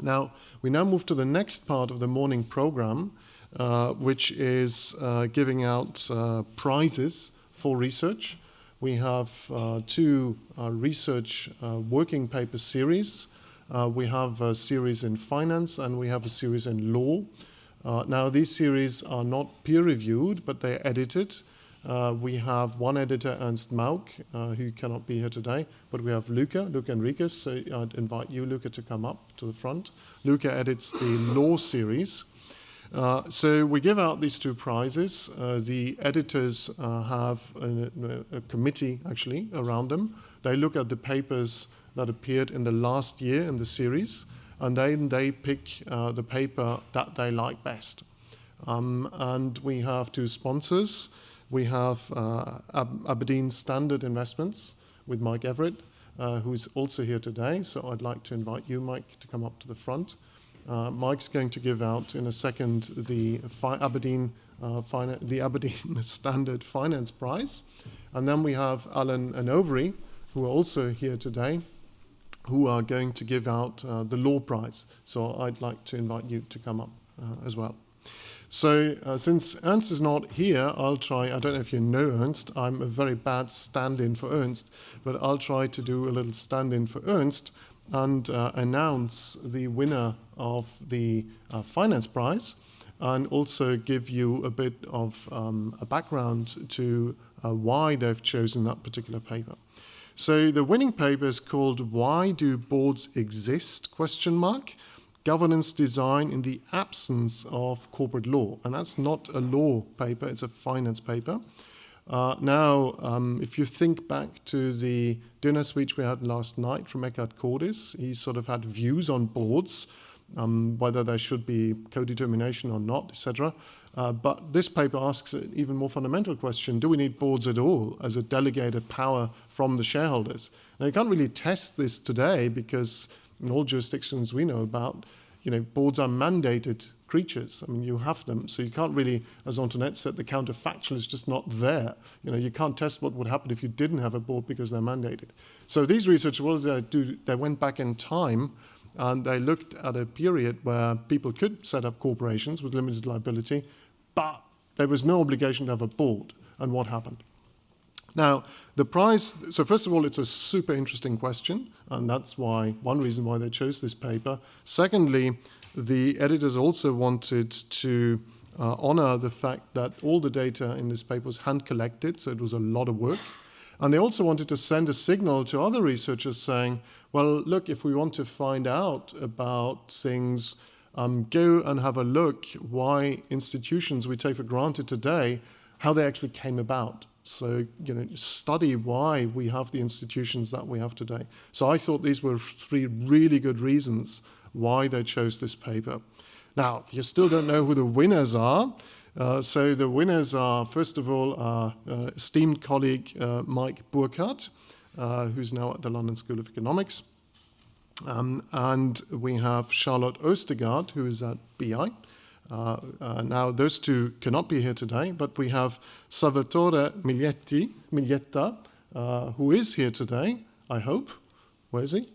Now, we now move to the next part of the morning program, which is giving out prizes for research. We have two research working paper series. We have a series in finance and we have a series in law. Now, these series are not peer-reviewed, but they're edited. We have one editor, Ernst Mauk, who cannot be here today, but we have Luca Enriquez, so I'd invite you, Luca, to come up to the front. Luca edits the law series. So we give out these two prizes. The editors have a committee, actually, around them. They look at the papers that appeared in the last year in the series, and then they pick the paper that they like best. And we have two sponsors. We have Aberdeen Standard Investments with Mike Everett, who's also here today. So I'd like to invite you, Mike, to come up to the front. Mike's going to give out in a second the Aberdeen Standard Finance Prize. And then we have Alan and Overy, who are also here today, who are going to give out the Law Prize. So I'd like to invite you to come up as well. So since Ernst is not here, I'll try, I don't know if you know Ernst, I'm a very bad stand-in for Ernst, but I'll try to do a little stand-in for Ernst and announce the winner of the Finance Prize and also give you a bit of a background to why they've chosen that particular paper. So the winning paper is called "Why Do Boards Exist?" ? Governance Design in the Absence of Corporate Law. And that's not a law paper, it's a finance paper. If you think back to the dinner speech we had last night from Eckhard Cordis, he sort of had views on boards, whether there should be co-determination or not, etc. But this paper asks an even more fundamental question: do we need boards at all as a delegated power from the shareholders? Now, you can't really test this today because in all jurisdictions we know about, boards are mandated creatures. I mean, you have them, so you can't really, as Antoinette said, the counterfactual is just not there. You can't test what would happen if you didn't have a board because they're mandated. So these researchers, what did they do? They went back in time and they looked at a period where people could set up corporations with limited liability, but there was no obligation to have a board. And what happened? Now, the prize, so first of all, it's a super interesting question, and that's one reason why they chose this paper. Secondly, the editors also wanted to honor the fact that all the data in this paper was hand-collected, so it was a lot of work. And they also wanted to send a signal to other researchers saying, well, look, if we want to find out about things, go and have a look why institutions we take for granted today, how they actually came about. So, study why we have the institutions that we have today. So I thought these were three really good reasons why they chose this paper. Now, you still don't know who the winners are. So the winners are, first of all, our esteemed colleague Mike Burkhardt, who's now at the London School of Economics. And we have Charlotte Oostergaard, who is at BI. Now, those two cannot be here today, but we have Salvatore Miglietta, who is here today, I hope. Where is he?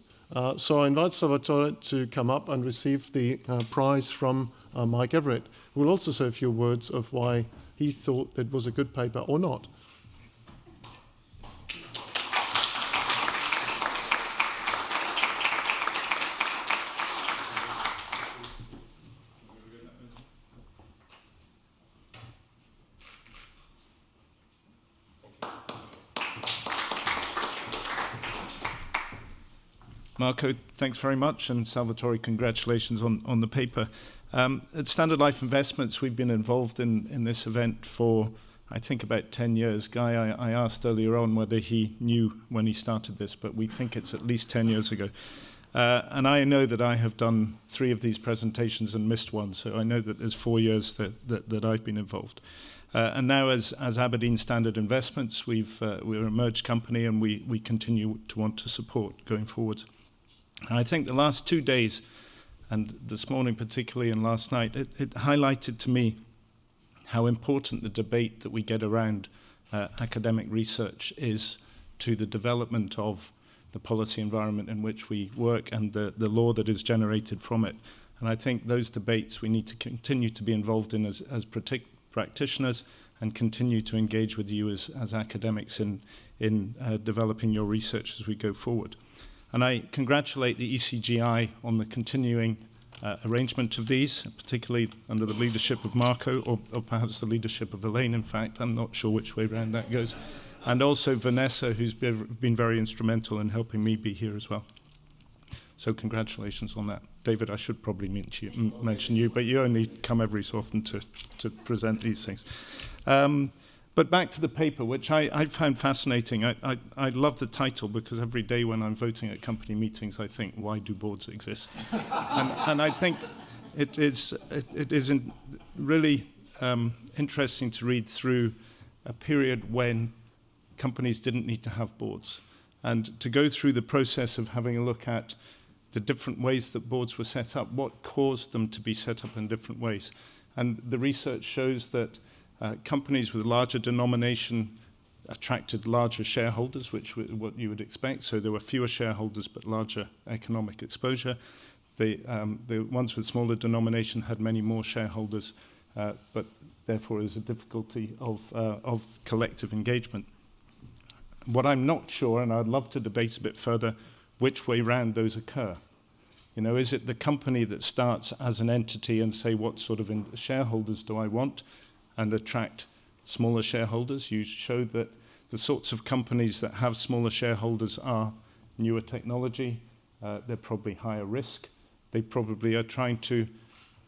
So I invite Salvatore to come up and receive the prize from Mike Everett, who will also say a few words of why he thought it was a good paper or not. Marco, thanks very much, and Salvatore, congratulations on the paper. At Standard Life Investments, we've been involved in this event for, I think, about 10 years. Guy, I asked earlier on whether he knew when he started this, but we think it's at least 10 years ago. And I know that I have done 3 of these presentations and missed one, so I know that there's 4 years that I've been involved. And now as Aberdeen Standard Investments, we're a merged company and we continue to want to support going forward. And I think the last 2 days, and this morning particularly and last night, it highlighted to me how important the debate that we get around academic research is to the development of the policy environment in which we work and the law that is generated from it. And I think those debates we need to continue to be involved in as practitioners and continue to engage with you as academics in developing your research as we go forward. And I congratulate the ECGI on the continuing arrangement of these, particularly under the leadership of Marco, or perhaps the leadership of Elaine, in fact. I'm not sure which way around that goes. And also Vanessa, who's been very instrumental in helping me be here as well. So congratulations on that. David, I should probably mention you, but you only come every so often to present these things. But back to the paper, which I found fascinating. I love the title because every day when I'm voting at company meetings, I think, why do boards exist? and I think it is really interesting to read through a period when companies didn't need to have boards, and to go through the process of having a look at the different ways that boards were set up, what caused them to be set up in different ways. And the research shows that companies with larger denomination attracted larger shareholders, which what you would expect. So there were fewer shareholders but larger economic exposure. The ones with smaller denomination had many more shareholders, but therefore there's a difficulty of collective engagement. What I'm not sure, and I'd love to debate a bit further, which way round those occur. You know, is it the company that starts as an entity and say, what sort of shareholders do I want, and attract smaller shareholders? You showed that the sorts of companies that have smaller shareholders are newer technology, they're probably higher risk, they probably are trying to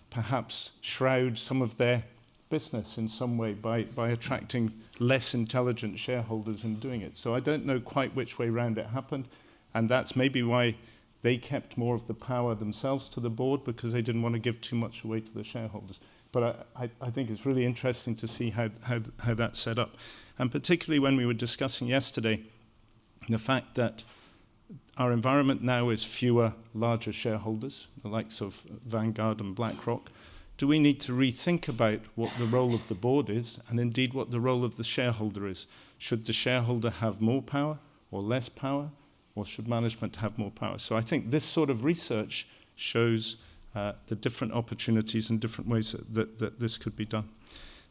perhaps shroud some of their business in some way by attracting less intelligent shareholders in doing it. So I don't know quite which way round it happened, and that's maybe why they kept more of the power themselves to the board, because they didn't want to give too much away to the shareholders. But I think it's really interesting to see how that's set up. And particularly when we were discussing yesterday, the fact that our environment now is fewer larger shareholders, the likes of Vanguard and BlackRock. Do we need to rethink about what the role of the board is, and indeed what the role of the shareholder is? Should the shareholder have more power or less power, or should management have more power? So I think this sort of research shows the different opportunities and different ways that this could be done.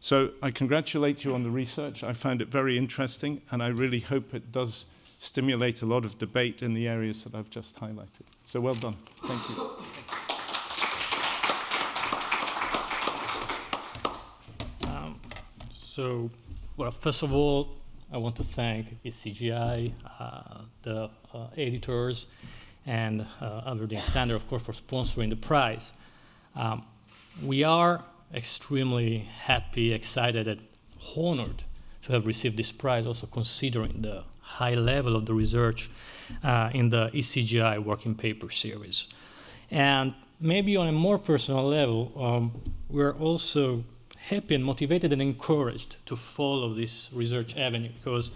So I congratulate you on the research. I found it very interesting, and I really hope it does stimulate a lot of debate in the areas that I've just highlighted. So well done. Thank you. Well, first of all, I want to thank ECGI, the editors, and Aberdeen Standard, of course, for sponsoring the prize. We are extremely happy, excited, and honored to have received this prize, also considering the high level of the research in the ECGI working paper series. And maybe on a more personal level, we're also happy and motivated and encouraged to follow this research avenue, because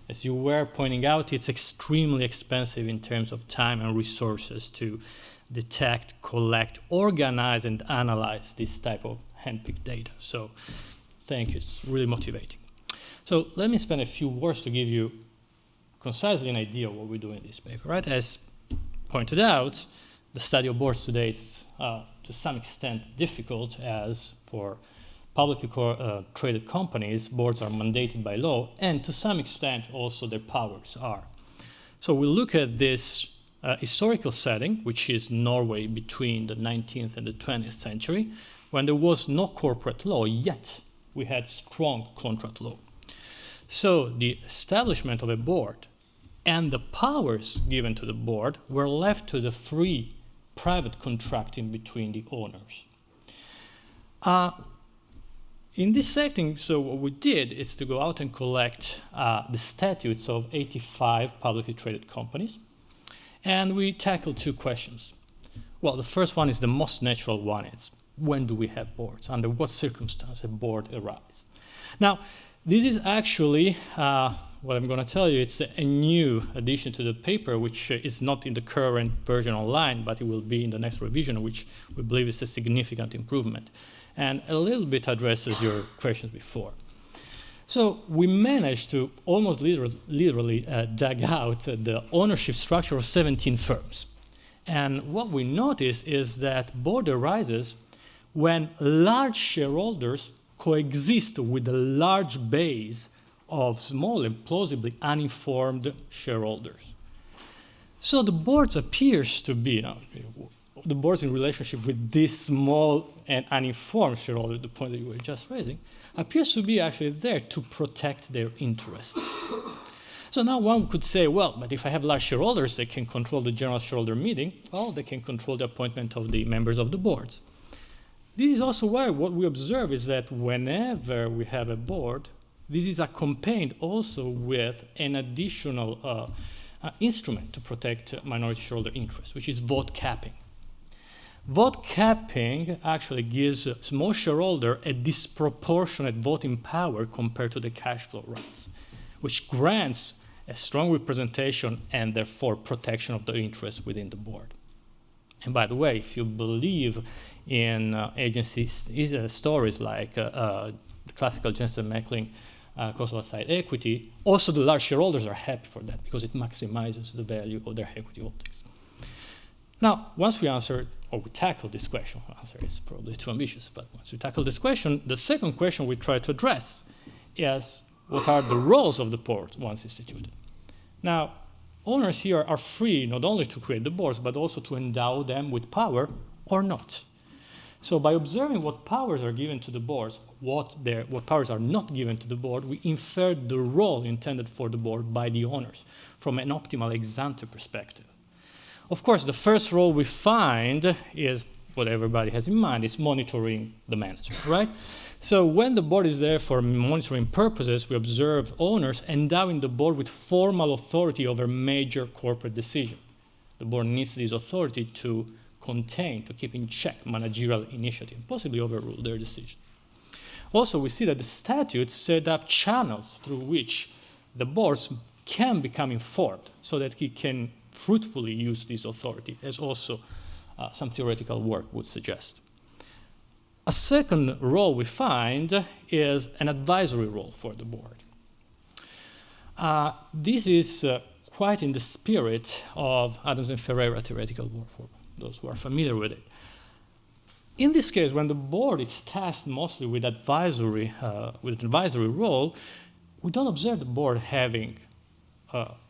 as you were pointing out, it's extremely expensive in terms of time and resources to detect, collect, organize, and analyze this type of handpicked data. So thank you, it's really motivating. So let me spend a few words to give you concisely an idea of what we do in this paper, right? As pointed out, the study of boards today is to some extent difficult, as for publicly traded companies, boards are mandated by law, and to some extent also their powers are. So we look at this historical setting, which is Norway between the 19th and the 20th century, when there was no corporate law, yet we had strong contract law. So the establishment of a board and the powers given to the board were left to the free private contracting between the owners. In this setting, so what we did is to go out and collect the statutes of 85 publicly traded companies, and we tackled two questions. Well, the first one is the most natural one. It's when do we have boards? Under what circumstance a board arises? Now, this is actually what I'm going to tell you. It's a new addition to the paper, which is not in the current version online, but it will be in the next revision, which we believe is a significant improvement, and a little bit addresses your questions before. So we managed to almost literally dig out the ownership structure of 17 firms. And what we notice is that board arises when large shareholders coexist with a large base of small and plausibly uninformed shareholders. So the board appears to be, the board's in relationship with this small and uninformed shareholder, the point that you were just raising, appears to be actually there to protect their interests. So now one could say, well, but if I have large shareholders, they can control the general shareholder meeting. Well, they can control the appointment of the members of the boards. This is also why what we observe is that whenever we have a board, this is accompanied also with an additional instrument to protect minority shareholder interests, which is vote capping. Vote capping actually gives a small shareholder a disproportionate voting power compared to the cash flow rights, which grants a strong representation and therefore protection of the interests within the board. And by the way, if you believe in agencies stories like the classical Jensen Meckling cost of outside equity, also the large shareholders are happy for that because it maximizes the value of their equity holdings. Now, once we answered, or we tackled this question, answer is probably too ambitious, but once we tackle this question, the second question we try to address is what are the roles of the board once instituted? Now, owners here are free not only to create the boards, but also to endow them with power or not. So by observing what powers are given to the boards, what powers are not given to the board, we infer the role intended for the board by the owners from an optimal ex-ante perspective. Of course, the first role we find is what everybody has in mind, is monitoring the manager, right? So when the board is there for monitoring purposes, we observe owners endowing the board with formal authority over major corporate decisions. The board needs this authority to contain, to keep in check managerial initiative, possibly overrule their decisions. Also, we see that the statutes set up channels through which the boards can become informed so that he can fruitfully use this authority, as also some theoretical work would suggest. A second role we find is an advisory role for the board. This is quite in the spirit of Adams and Ferreira theoretical work, for those who are familiar with it. In this case, when the board is tasked mostly with an advisory role, we don't observe the board having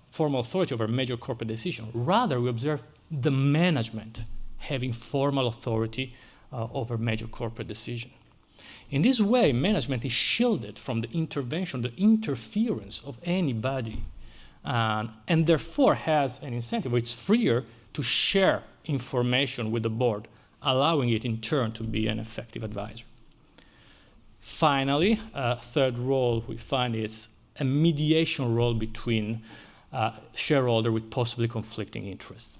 formal authority over major corporate decisions. Rather, we observe the management having formal authority over major corporate decisions. In this way, management is shielded from the intervention, the interference of anybody, and therefore has an incentive, it's freer to share information with the board, allowing it in turn to be an effective advisor. Finally, a third role we find is a mediation role between shareholder with possibly conflicting interests.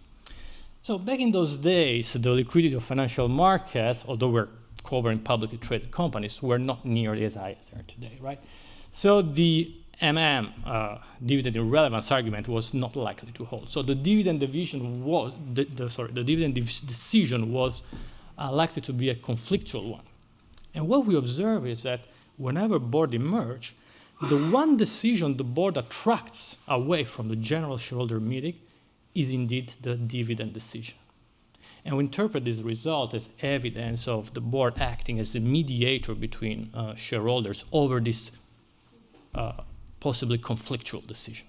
So back in those days, the liquidity of financial markets, although we're covering publicly traded companies, were not nearly as high as they are today, right? So the dividend irrelevance argument was not likely to hold. So the dividend decision was likely to be a conflictual one. And what we observe is that whenever board emerge, the one decision the board attracts away from the general shareholder meeting is indeed the dividend decision. And we interpret this result as evidence of the board acting as the mediator between shareholders over this possibly conflictual decision.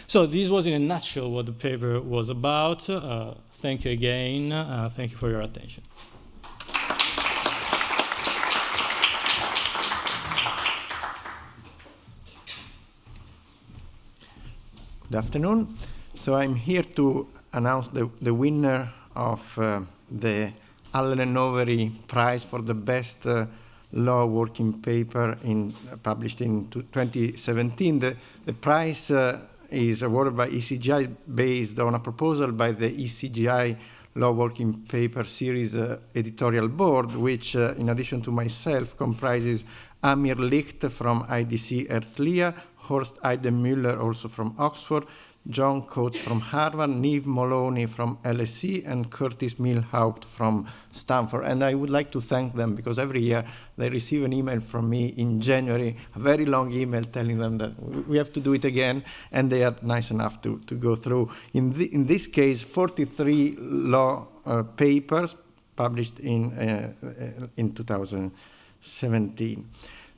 So this was in a nutshell what the paper was about. Thank you again. Thank you for your attention. Good afternoon. So I'm here to announce the winner of the Allen & Overy Prize for the best law working paper published in 2017. The prize is awarded by ECGI based on a proposal by the ECGI Law Working Paper Series editorial board, which, in addition to myself, comprises Amir Licht from IDC Herzliya, Horst Eidemüller, also from Oxford, John Coates from Harvard, Niamh Moloney from LSE, and Curtis Milhaupt from Stanford. And I would like to thank them because every year they receive an email from me in January, a very long email telling them that we have to do it again, and they are nice enough to go through. In this case, 43 law papers published in 2017.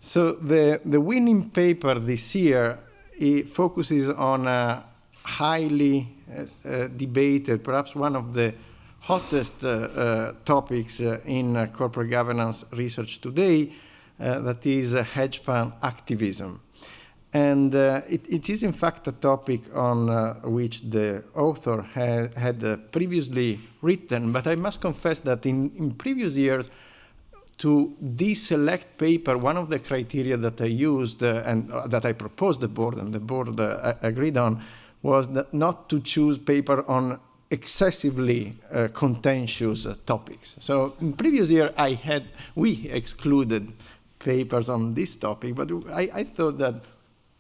So the winning paper this year, it focuses on a highly debated, perhaps one of the hottest topics in corporate governance research today, that is hedge fund activism. And it is in fact a topic on which the author had previously written, but I must confess that in previous years, to deselect paper, one of the criteria that I used and that I proposed the board, and the board agreed on, was that not to choose paper on excessively contentious topics. So in previous year, we excluded papers on this topic, but I thought that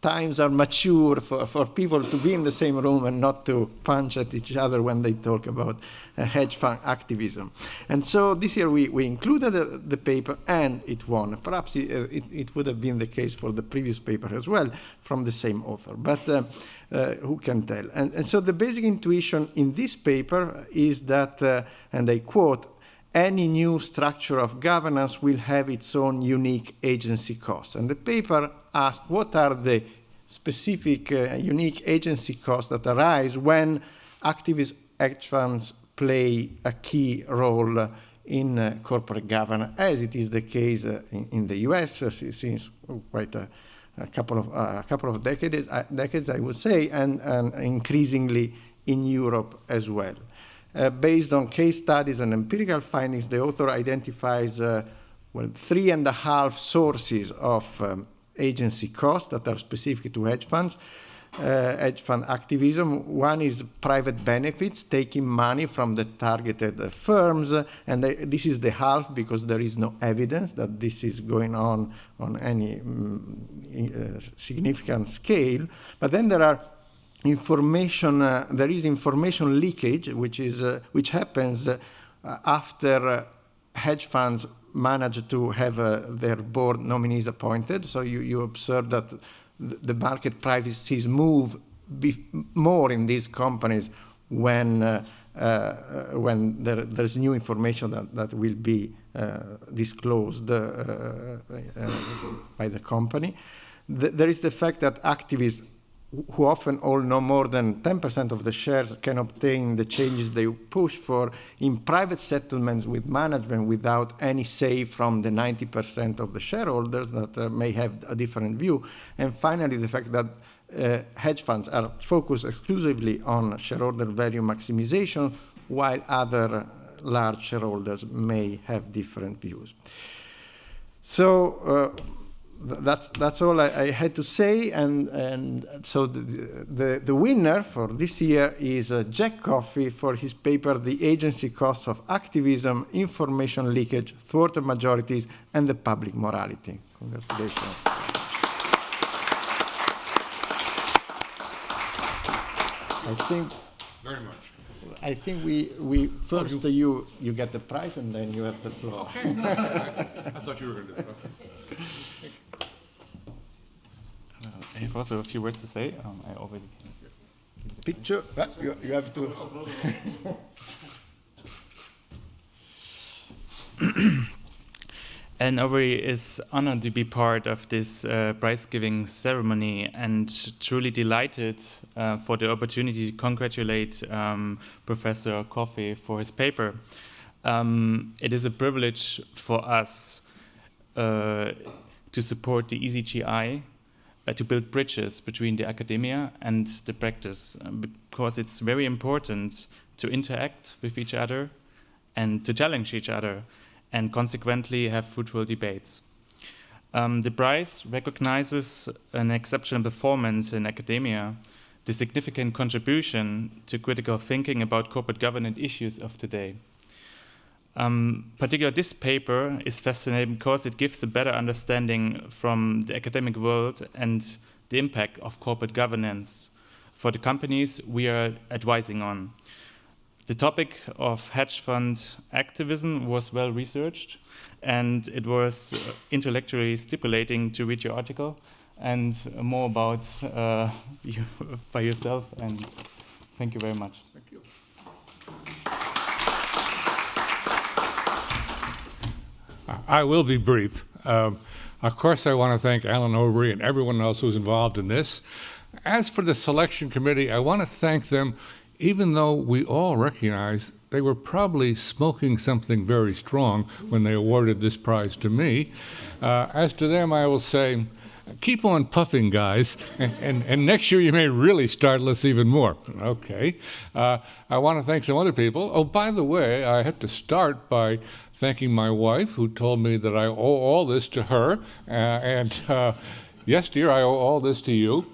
times are mature for people to be in the same room and not to punch at each other when they talk about hedge fund activism. And so this year we included the paper, and it won. Perhaps it would have been the case for the previous paper as well from the same author, but who can tell? And so the basic intuition in this paper is that, and I quote, any new structure of governance will have its own unique agency costs. And the paper asked what are the specific unique agency costs that arise when activist hedge funds play a key role in corporate governance, as it is the case in the US since quite a couple of decades, I would say, and increasingly in Europe as well. Based on case studies and empirical findings, the author identifies 3.5 sources of agency costs that are specific to hedge funds, hedge fund activism. One is private benefits, taking money from the targeted firms, and this is the half because there is no evidence that this is going on any significant scale. But then there are there is information leakage, which happens after hedge funds manage to have their board nominees appointed. So you observe that the market prices move more in these companies when there's new information that will be disclosed by the company. There is the fact that activists, who often all know more than 10% of the shares, can obtain the changes they push for in private settlements with management without any say from the 90% of the shareholders that may have a different view. And finally, the fact that hedge funds are focused exclusively on shareholder value maximization, while other large shareholders may have different views. So that's all I had to say, and so the winner for this year is Jack Coffey for his paper "The Agency Costs of Activism, Information Leakage, Thwarted Majorities, and the Public Morality." Congratulations. Very much. I think we first you get the prize and then you have the floor. Okay. I thought you were going to do that. Okay. I have also a few words to say. I already Picture. You have to. And Aubrey is honored to be part of this prize-giving ceremony and truly delighted for the opportunity to congratulate Professor Coffey for his paper. It is a privilege for us to support the ECGI, to build bridges between the academia and the practice, because it's very important to interact with each other and to challenge each other, and consequently have fruitful debates. The prize recognizes an exceptional performance in academia, the significant contribution to critical thinking about corporate governance issues of today. Particularly this paper is fascinating because it gives a better understanding from the academic world and the impact of corporate governance for the companies we are advising on. The topic of hedge fund activism was well researched, and it was intellectually stimulating to read your article and more about you by yourself. And thank you very much. Thank you. I will be brief. Of course, I want to thank Alan Overy and everyone else who's involved in this. As for the selection committee, I want to thank them, even though we all recognize they were probably smoking something very strong when they awarded this prize to me. As to them, I will say, keep on puffing, guys, and next year you may really startle us even more. Okay. I want to thank some other people. Oh, by the way, I have to start by thanking my wife, who told me that I owe all this to her. Yes, dear, I owe all this to you.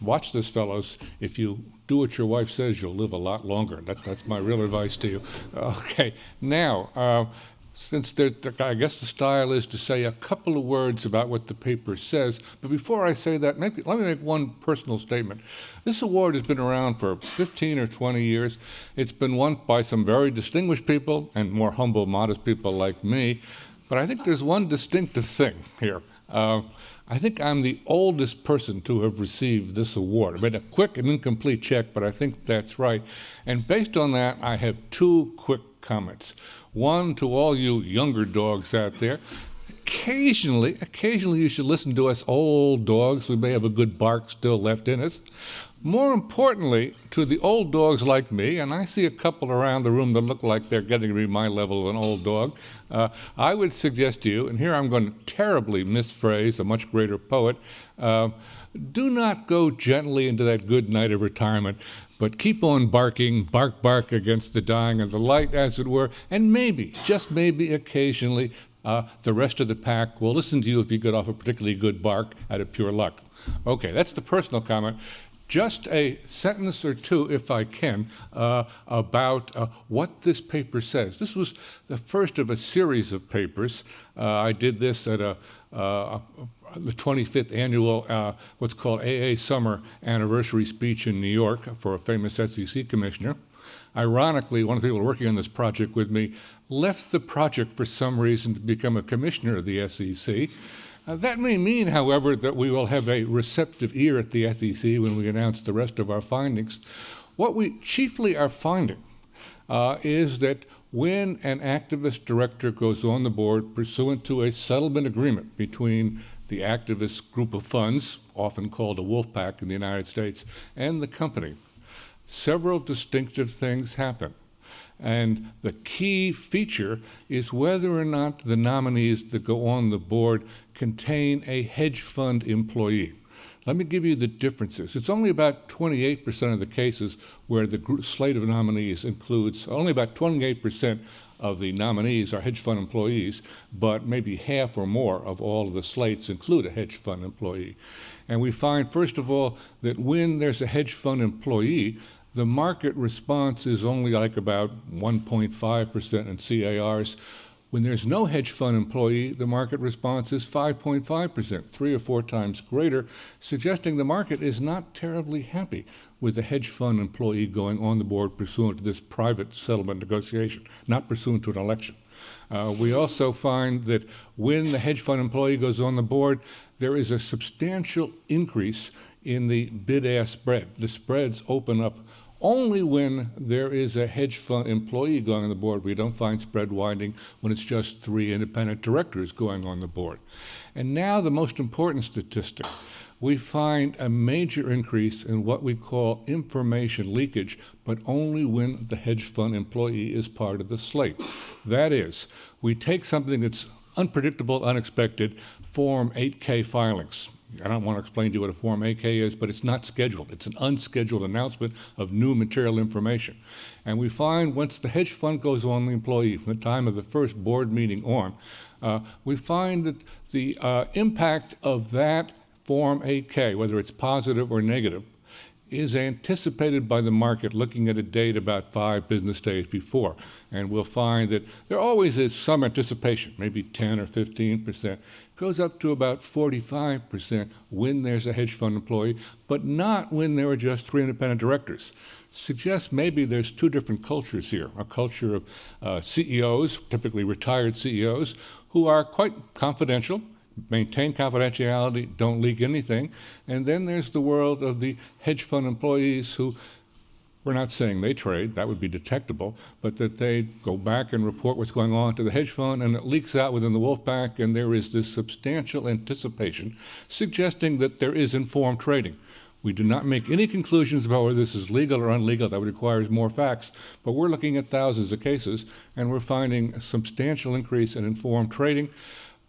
Watch this, fellows. If you do what your wife says, you'll live a lot longer. That's my real advice to you. Okay. Now, since I guess the style is to say a couple of words about what the paper says, but before I say that, let me make one personal statement. This award has been around for 15 or 20 years. It's been won by some very distinguished people and more humble, modest people like me, but I think there's one distinctive thing here. I think I'm the oldest person to have received this award. I made a quick and incomplete check, but I think that's right. And based on that, I have two quick comments. One, to all you younger dogs out there, occasionally you should listen to us old dogs. We may have a good bark still left in us. More importantly, to the old dogs like me, and I see a couple around the room that look like they're getting to be my level of an old dog, I would suggest to you, and here I'm going to terribly misphrase a much greater poet, do not go gently into that good night of retirement, but keep on barking, bark, bark against the dying of the light, as it were, and maybe, just maybe occasionally, the rest of the pack will listen to you if you get off a particularly good bark out of pure luck. Okay, that's the personal comment. Just a sentence or two, if I can, about what this paper says. This was the first of a series of papers. I did this at the 25th annual, what's called AA Summer Anniversary Speech in New York for a famous SEC commissioner. Ironically, one of the people working on this project with me left the project for some reason to become a commissioner of the SEC. That may mean, however, that we will have a receptive ear at the SEC when we announce the rest of our findings. What we chiefly are finding is that when an activist director goes on the board pursuant to a settlement agreement between the activist group of funds, often called a wolf pack in the United States, and the company, several distinctive things happen. And the key feature is whether or not the nominees that go on the board contain a hedge fund employee. Let me give you the differences. It's only about 28% of the cases where the slate of nominees includes, only about 28% of the nominees are hedge fund employees, but maybe half or more of all of the slates include a hedge fund employee. And we find, first of all, that when there's a hedge fund employee, the market response is only like about 1.5% in CARs. When there's no hedge fund employee, the market response is 5.5%, 3 or 4 times greater, suggesting the market is not terribly happy with the hedge fund employee going on the board pursuant to this private settlement negotiation, not pursuant to an election. We also find that when the hedge fund employee goes on the board, there is a substantial increase in the bid-ask spread. The spreads open up only when there is a hedge fund employee going on the board. We don't find spread widening when it's just 3 independent directors going on the board. And now the most important statistic. We find a major increase in what we call information leakage, but only when the hedge fund employee is part of the slate. That is, we take something that's unpredictable, unexpected, Form 8K filings. I don't want to explain to you what a Form 8K is, but it's not scheduled. It's an unscheduled announcement of new material information. And we find once the hedge fund goes on the employee, from the time of the first board meeting on, we find that the impact of that Form 8K, whether it's positive or negative, is anticipated by the market looking at a date about 5 business days before. And we'll find that there always is some anticipation, maybe 10 or 15%. goes up to about 45% when there's a hedge fund employee, but not when there are just 3 independent directors. Suggests maybe there's 2 different cultures here. A culture of CEOs, typically retired CEOs, who are quite confidential, maintain confidentiality, don't leak anything. And then there's the world of the hedge fund employees who, we're not saying they trade, that would be detectable, but that they go back and report what's going on to the hedge fund, and it leaks out within the wolf pack, and there is this substantial anticipation suggesting that there is informed trading. We do not make any conclusions about whether this is legal or illegal. That requires more facts, but we're looking at thousands of cases, and we're finding a substantial increase in informed trading.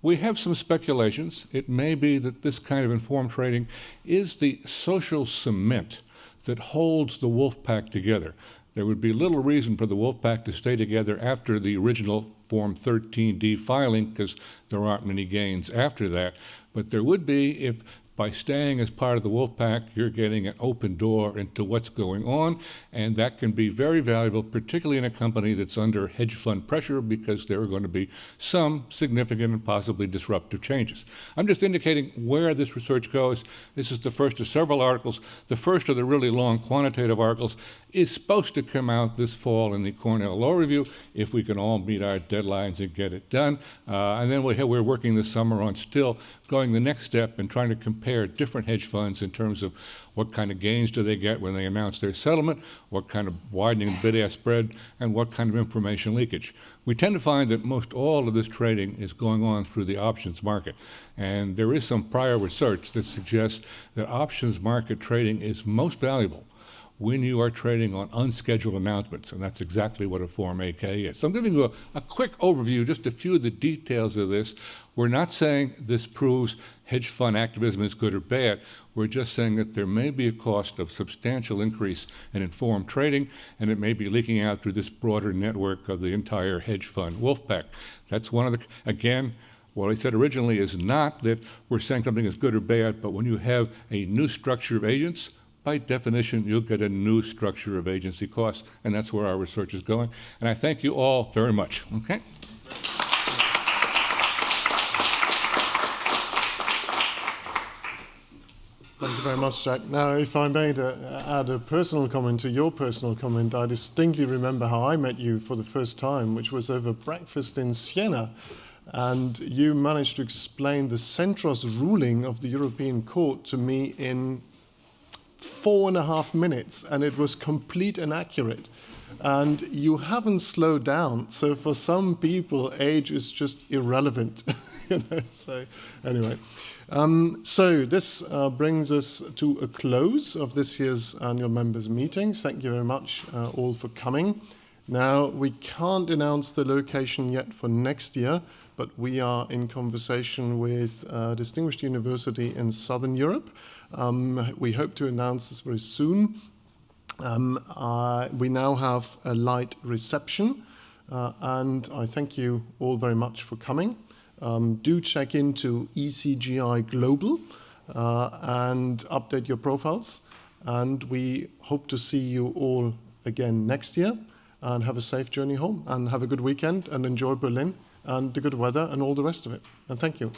We have some speculations. It may be that this kind of informed trading is the social cement that holds the wolf pack together. There would be little reason for the wolf pack to stay together after the original Form 13D filing, because there aren't many gains after that. But there would be if by staying as part of the wolf pack, you're getting an open door into what's going on, and that can be very valuable, particularly in a company that's under hedge fund pressure, because there are going to be some significant and possibly disruptive changes. I'm just indicating where this research goes. This is the first of several articles. The first of the really long quantitative articles is supposed to come out this fall in the Cornell Law Review, if we can all meet our deadlines and get it done. And then we're working this summer on still going the next step and trying to compare different hedge funds in terms of what kind of gains do they get when they announce their settlement, what kind of widening of bid-ask spread, and what kind of information leakage. We tend to find that most all of this trading is going on through the options market. And there is some prior research that suggests that options market trading is most valuable when you are trading on unscheduled announcements, and that's exactly what a Form 8-K is. So I'm giving you a quick overview, just a few of the details of this. We're not saying this proves hedge fund activism is good or bad. We're just saying that there may be a cost of substantial increase in informed trading, and it may be leaking out through this broader network of the entire hedge fund wolf pack. That's one of the, again, what I said originally is not that we're saying something is good or bad, but when you have a new structure of agents, by definition, you'll get a new structure of agency costs, and that's where our research is going. And I thank you all very much. Okay? Thank you very much, Jack. Now, if I may add a personal comment to your personal comment, I distinctly remember how I met you for the first time, which was over breakfast in Siena. And you managed to explain the Centros ruling of the European Court to me in 4.5 minutes, and it was complete and accurate. And you haven't slowed down. So for some people, age is just irrelevant. So anyway. So this brings us to a close of this year's annual members meeting. Thank you very much all for coming. Now, we can't announce the location yet for next year, but we are in conversation with a distinguished university in Southern Europe. We hope to announce this very soon. We now have a light reception, and I thank you all very much for coming. Do check into ECGI Global and update your profiles. And we hope to see you all again next year, and have a safe journey home, and have a good weekend, and enjoy Berlin and the good weather and all the rest of it. And thank you.